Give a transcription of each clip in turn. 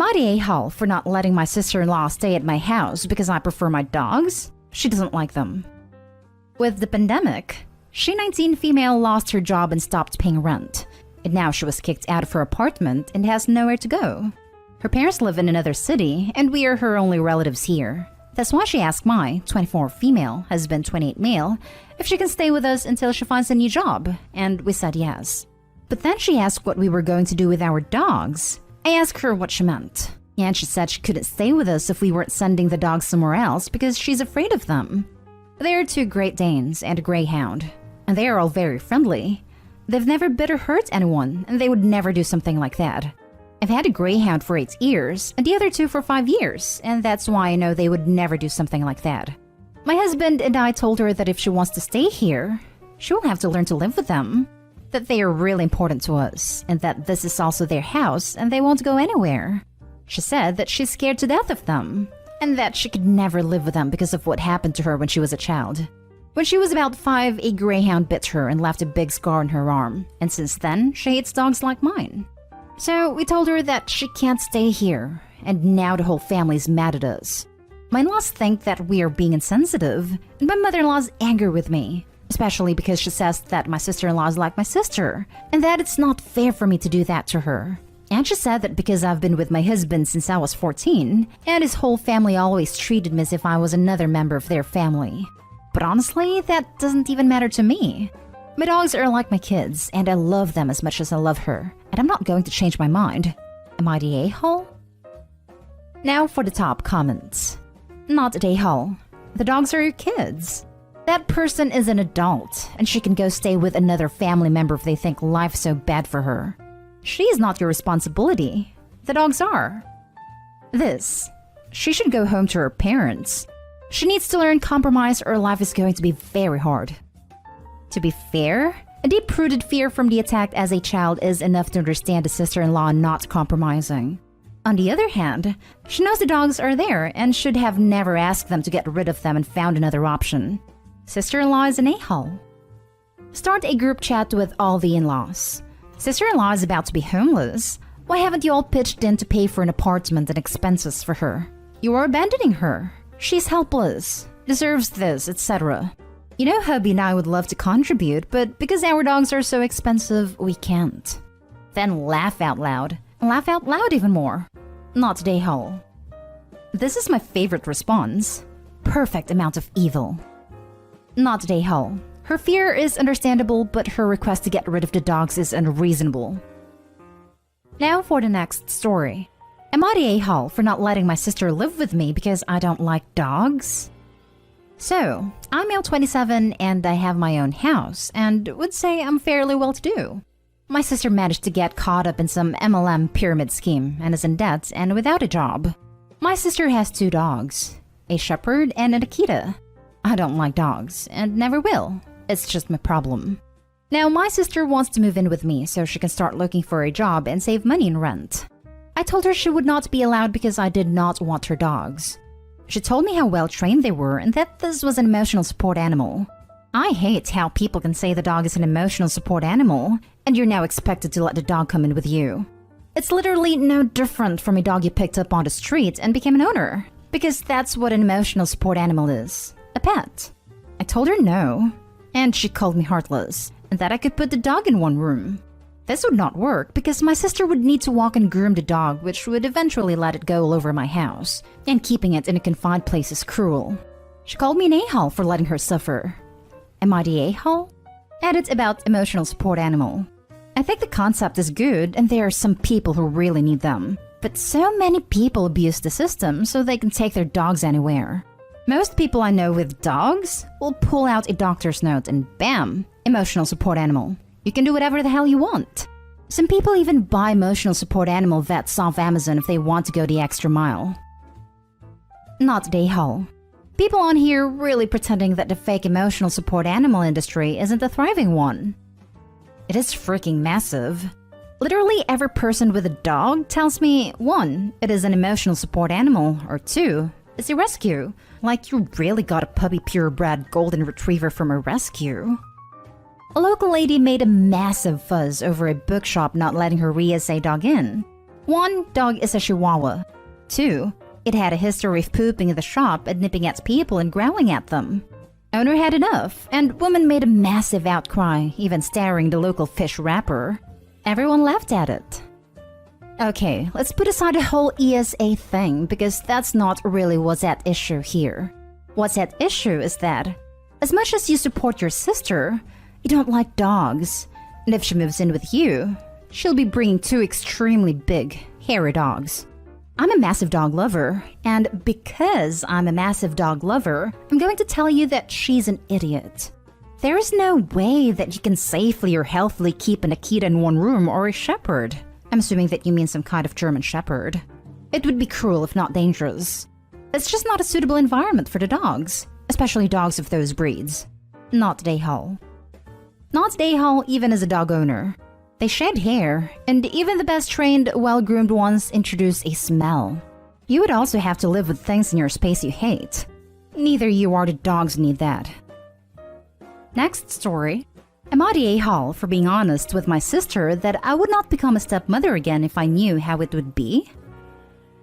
Am I the a-hole for not letting my sister-in-law stay at my house because I prefer my dogs? She doesn't like them. With the pandemic, she 19 female lost her job and stopped paying rent. And now she was kicked out of her apartment and has nowhere to go. Her parents live in another city and we are her only relatives here. That's why she asked my 24 female, husband 28 male, if she can stay with us until she finds a new job, and we said yes. But then she asked what we were going to do with our dogs. I asked her what she meant, and she said she couldn't stay with us if we weren't sending the dogs somewhere else because she's afraid of them. They are 2 Great Danes and a Greyhound, and they are all very friendly. They've never bit or hurt anyone, and they would never do something like that. I've had a Greyhound for 8 years, and the other 2 for 5 years, and that's why I know they would never do something like that. My husband and I told her that if she wants to stay here, she will have to learn to live with them. That they are really important to us, and that this is also their house, and they won't go anywhere. She said that she's scared to death of them, and that she could never live with them because of what happened to her when she was a child. When she was about 5, a Greyhound bit her and left a big scar on her arm, and since then, she hates dogs like mine. So we told her that she can't stay here, and now the whole family's mad at us. My in-laws think that we are being insensitive, and my mother-in-law's angry with me, especially because she says that my sister-in-law is like my sister, and that it's not fair for me to do that to her. And she said that because I've been with my husband since I was 14, and his whole family always treated me as if I was another member of their family. But honestly, that doesn't even matter to me. My dogs are like my kids, and I love them as much as I love her, and I'm not going to change my mind. Am I the a-hole? Now for the top comments. Not the a-hole. The dogs are your kids. That person is an adult, and she can go stay with another family member if they think life's so bad for her. She is not your responsibility. The dogs are. This. She should go home to her parents. She needs to learn compromise or life is going to be very hard. To be fair, a deep-rooted fear from the attack as a child is enough to understand a sister-in-law not compromising. On the other hand, she knows the dogs are there and should have never asked them to get rid of them and found another option. Sister-in-law is an a-hole. Start a group chat with all the in-laws. Sister-in-law is about to be homeless. Why haven't you all pitched in to pay for an apartment and expenses for her? You are abandoning her. She's helpless, deserves this, etc. You know, hubby and I would love to contribute, but because our dogs are so expensive, we can't. Then laugh out loud. Laugh out loud even more. Not the a-hole. This is my favorite response. Perfect amount of evil. Not the a-hole. Her fear is understandable, but her request to get rid of the dogs is unreasonable. Now for the next story. Am I the a-hole for not letting my sister live with me because I don't like dogs? So, I'm now 27 and I have my own house, and would say I'm fairly well-to-do. My sister managed to get caught up in some MLM pyramid scheme and is in debt and without a job. My sister has 2 dogs, a shepherd and an Akita. I don't like dogs, and never will. It's just my problem. Now, my sister wants to move in with me so she can start looking for a job and save money in rent. I told her she would not be allowed because I did not want her dogs. She told me how well trained they were and that this was an emotional support animal. I hate how people can say the dog is an emotional support animal, and you're now expected to let the dog come in with you. It's literally no different from a dog you picked up on the street and became an owner, because that's what an emotional support animal is, a pet. I told her no, and she called me heartless, and that I could put the dog in one room. This would not work because my sister would need to walk and groom the dog, which would eventually let it go all over my house, and keeping it in a confined place is cruel. She called me an a-hole for letting her suffer. Am I the a-hole? Edit about emotional support animal. I think the concept is good and there are some people who really need them. But so many people abuse the system so they can take their dogs anywhere. Most people I know with dogs will pull out a doctor's note and bam, emotional support animal. You can do whatever the hell you want. Some people even buy emotional support animal vets off Amazon if they want to go the extra mile. Not the a-hole. People on here really pretending that the fake emotional support animal industry isn't a thriving one. It is freaking massive. Literally every person with a dog tells me 1, it is an emotional support animal, or 2, it's a rescue. Like you really got a puppy purebred golden retriever from a rescue. A local lady made a massive fuzz over a bookshop not letting her ESA dog in. 1. Dog is a Chihuahua. 2. It had a history of pooping in the shop and nipping at people and growling at them. Owner had enough, and woman made a massive outcry, even staring the local fish wrapper. Everyone laughed at it. Okay, let's put aside the whole ESA thing because that's not really what's at issue here. What's at issue is that, as much as you support your sister, you don't like dogs. And if she moves in with you, she'll be bringing 2 extremely big, hairy dogs. I'm a massive dog lover, and because I'm a massive dog lover, I'm going to tell you that she's an idiot. There is no way that you can safely or healthily keep an Akita in one room or a shepherd. I'm assuming that you mean some kind of German shepherd. It would be cruel if not dangerous. It's just not a suitable environment for the dogs, especially dogs of those breeds. Not Dayhall. Not Dayhall even as a dog owner. They shed hair, and even the best trained, well-groomed ones introduce a smell. You would also have to live with things in your space you hate. Neither you or the dogs need that. Next story. I'm at A-Hall for being honest with my sister that I would not become a stepmother again if I knew how it would be.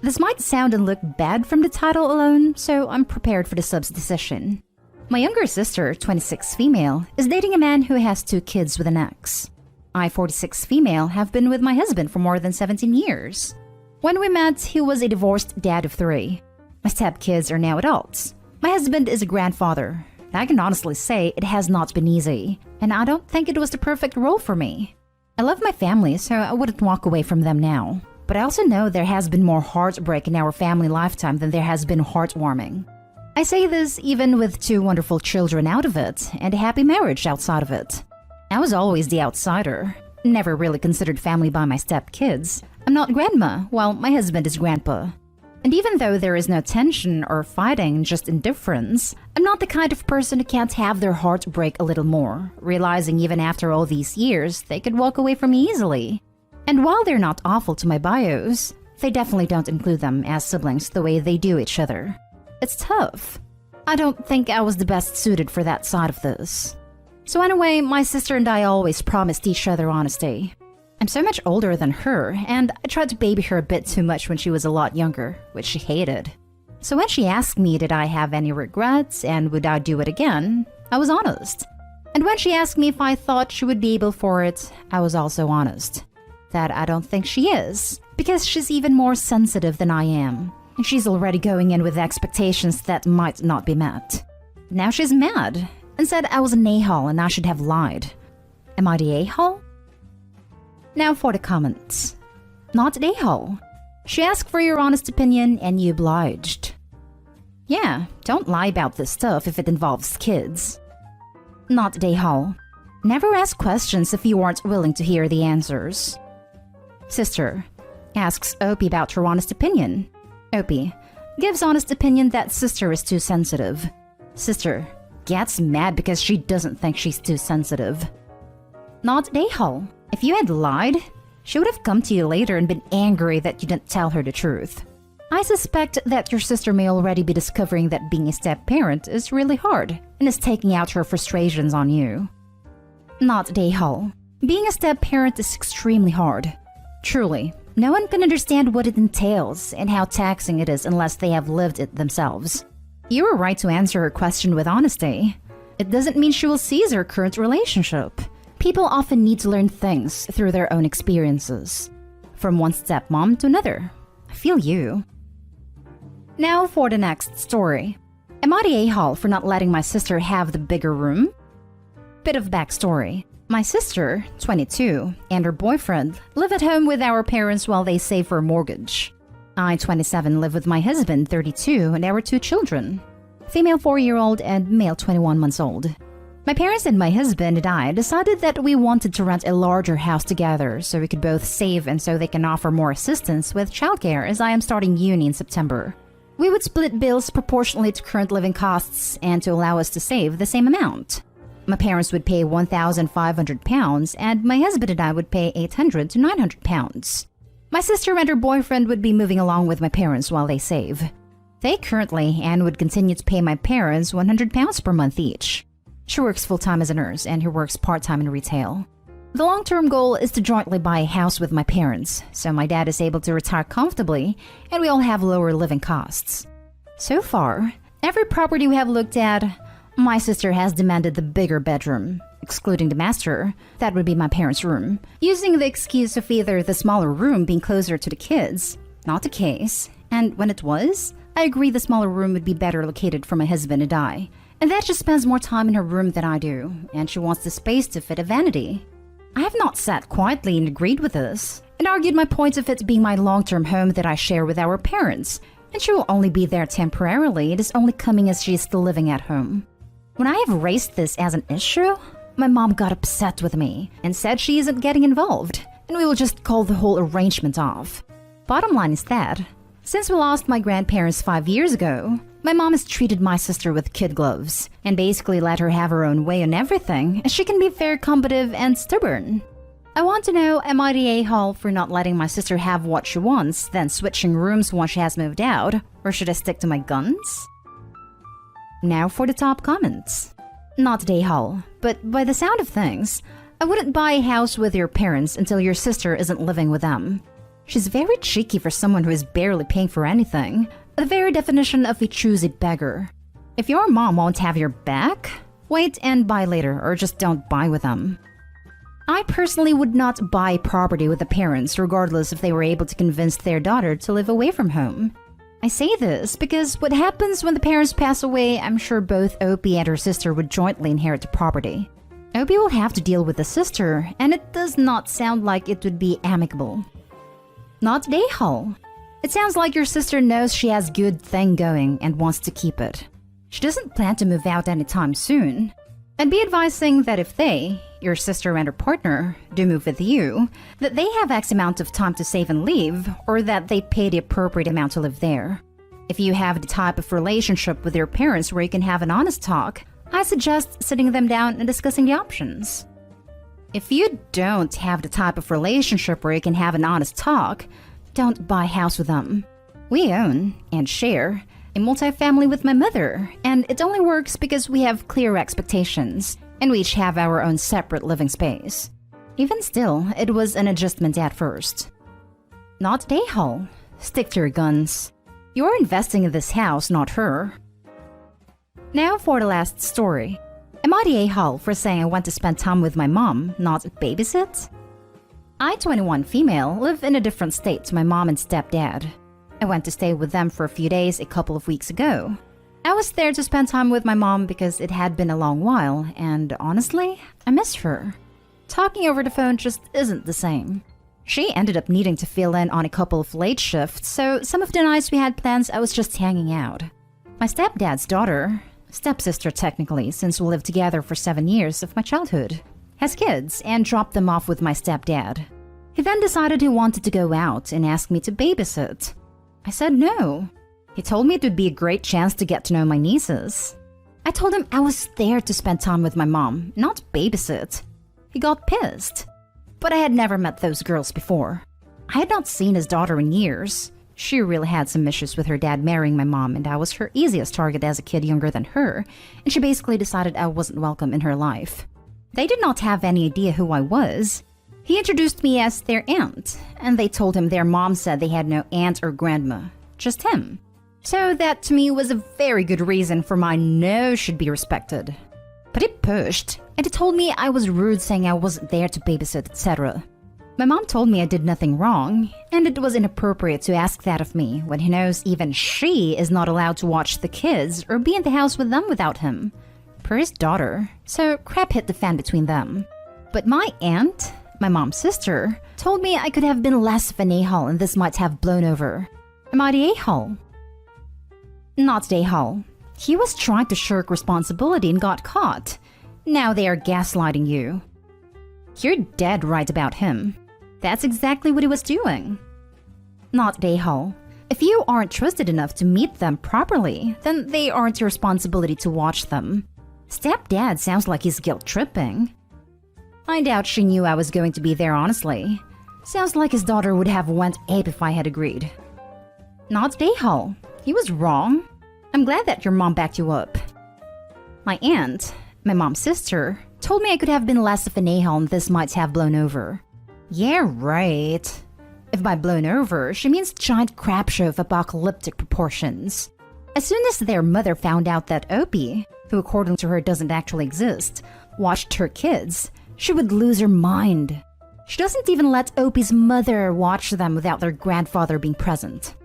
This might sound and look bad from the title alone, so I'm prepared for the sub's decision. My younger sister, 26 female, is dating a man who has 2 kids with an ex. I, 46 female, have been with my husband for more than 17 years. When we met, he was a divorced dad of 3. My stepkids are now adults. My husband is a grandfather. I can honestly say it has not been easy, and I don't think it was the perfect role for me. I love my family, so I wouldn't walk away from them now. But I also know there has been more heartbreak in our family lifetime than there has been heartwarming. I say this even with 2 wonderful children out of it, and a happy marriage outside of it. I was always the outsider, never really considered family by my stepkids. I'm not grandma, while my husband is grandpa. And even though there is no tension or fighting, just indifference, I'm not the kind of person who can't have their heart break a little more, realizing even after all these years, they could walk away from me easily. And while they're not awful to my bios, they definitely don't include them as siblings the way they do each other. It's tough. I don't think I was the best suited for that side of this. So anyway, my sister and I always promised each other honesty. I'm so much older than her, and I tried to baby her a bit too much when she was a lot younger, which she hated. So when she asked me did I have any regrets and would I do it again, I was honest. And when she asked me if I thought she would be able for it, I was also honest. That I don't think she is, because she's even more sensitive than I am, and she's already going in with expectations that might not be met. Now she's mad, and said I was an a-hole and I should have lied. Am I the a-hole? Now for the comments. Not the a-hole. She asked for your honest opinion and you obliged. Yeah, don't lie about this stuff if it involves kids. Not the a-hole. Never ask questions if you aren't willing to hear the answers. Sister asks Opie about her honest opinion. Opie gives honest opinion that sister is too sensitive. Sister gets mad because she doesn't think she's too sensitive. Not a-hole. If you had lied, she would have come to you later and been angry that you didn't tell her the truth. I suspect that your sister may already be discovering that being a step-parent is really hard and is taking out her frustrations on you. Not a-hole. Being a step-parent is extremely hard. Truly, no one can understand what it entails and how taxing it is unless they have lived it themselves. You are right to answer her question with honesty. It doesn't mean she will seize her current relationship. People often need to learn things through their own experiences. From one stepmom to another. I feel you. Now for the next story. Am I the a-hole for not letting my sister have the bigger room? Bit of backstory. My sister, 22, and her boyfriend live at home with our parents while they save for a mortgage. I, 27, live with my husband, 32, and our 2 children. Female 4-year-old and male 21 months old. My parents and my husband and I decided that we wanted to rent a larger house together so we could both save and so they can offer more assistance with childcare as I am starting uni in September. We would split bills proportionally to current living costs and to allow us to save the same amount. My parents would pay £1,500 and my husband and I would pay £800 to £900. My sister and her boyfriend would be moving along with my parents while they save. They currently and would continue to pay my parents £100 per month each. She works full-time as a nurse and he works part-time in retail. The long-term goal is to jointly buy a house with my parents, so my dad is able to retire comfortably and we all have lower living costs. So far, every property we have looked at, my sister has demanded the bigger bedroom, excluding the master, that would be my parents' room, using the excuse of either the smaller room being closer to the kids. Not the case, and when it was, I agree the smaller room would be better located for my husband and I, and that she spends more time in her room than I do, and she wants the space to fit a vanity. I have not sat quietly and agreed with this, and argued my point of it being my long-term home that I share with our parents, and she will only be there temporarily. It is only coming as she is still living at home. When I have raised this as an issue, my mom got upset with me and said she isn't getting involved, and we will just call the whole arrangement off. Bottom line is that, since we lost my grandparents 5 years ago, my mom has treated my sister with kid gloves and basically let her have her own way on everything, as she can be very combative and stubborn. I want to know, am I the a-hole for not letting my sister have what she wants, then switching rooms once she has moved out, or should I stick to my guns? Now for the top comments. Not the a-hole, but by the sound of things, I wouldn't buy a house with your parents until your sister isn't living with them. She's very cheeky for someone who is barely paying for anything. The very definition of a choosy beggar. If your mom won't have your back, wait and buy later, or just don't buy with them. I personally would not buy property with the parents regardless if they were able to convince their daughter to live away from home. I say this because what happens when the parents pass away, I'm sure both Opie and her sister would jointly inherit the property. Opie will have to deal with the sister, and it does not sound like it would be amicable. Not the a-hole. It sounds like your sister knows she has good thing going and wants to keep it. She doesn't plan to move out anytime soon. I'd be advising that if they, your sister and her partner, do move with you, that they have X amount of time to save and leave, or that they pay the appropriate amount to live there. If you have the type of relationship with your parents where you can have an honest talk, I suggest sitting them down and discussing the options. If you don't have the type of relationship where you can have an honest talk, don't buy a house with them. We own, and share, a multifamily with my mother, and it only works because we have clear expectations, and we each have our own separate living space. Even still, it was an adjustment at first. Not the a-hole. Stick to your guns. You're investing in this house, not her. Now for the last story. Am I the a-hole for saying I want to spend time with my mom, not babysit? I, 21 female, live in a different state to my mom and stepdad. I went to stay with them for a few days a couple of weeks ago. I was there to spend time with my mom because it had been a long while, and honestly, I miss her. Talking over the phone just isn't the same. She ended up needing to fill in on a couple of late shifts, so some of the nights we had plans I was just hanging out. My stepdad's daughter, stepsister technically since we lived together for 7 years of my childhood, has kids and dropped them off with my stepdad. He then decided he wanted to go out and asked me to babysit. I said no. He told me it would be a great chance to get to know my nieces. I told him I was there to spend time with my mom, not babysit. He got pissed. But I had never met those girls before. I had not seen his daughter in years. She really had some issues with her dad marrying my mom, and I was her easiest target as a kid younger than her, and she basically decided I wasn't welcome in her life. They did not have any idea who I was. He introduced me as their aunt, and they told him their mom said they had no aunt or grandma, just him. So that to me was a very good reason for my no should be respected. But he pushed, and he told me I was rude saying I wasn't there to babysit, etc. My mom told me I did nothing wrong, and it was inappropriate to ask that of me when he knows even she is not allowed to watch the kids or be in the house with them without him. Per his daughter, so crap hit the fan between them. But my aunt, my mom's sister, told me I could have been less of an a-hole and this might have blown over. Am I the a-hole? Not the a-hole. He was trying to shirk responsibility and got caught. Now they are gaslighting you. You're dead right about him. That's exactly what he was doing. Not the a-hole. If you aren't trusted enough to meet them properly, then they aren't your responsibility to watch them. Stepdad sounds like he's guilt-tripping. I doubt she knew I was going to be there, honestly. Sounds like his daughter would have went ape if I had agreed. Not the a-hole. He was wrong. I'm glad that your mom backed you up. My aunt, my mom's sister, Told me I could have been less of an a-hole and this might have blown over. Yeah, right. If by blown over, she means giant crap show of apocalyptic proportions. As soon as their mother found out that Opie, who according to her doesn't actually exist, watched her kids, she would lose her mind. She doesn't even let Opie's mother watch them without their grandfather being present.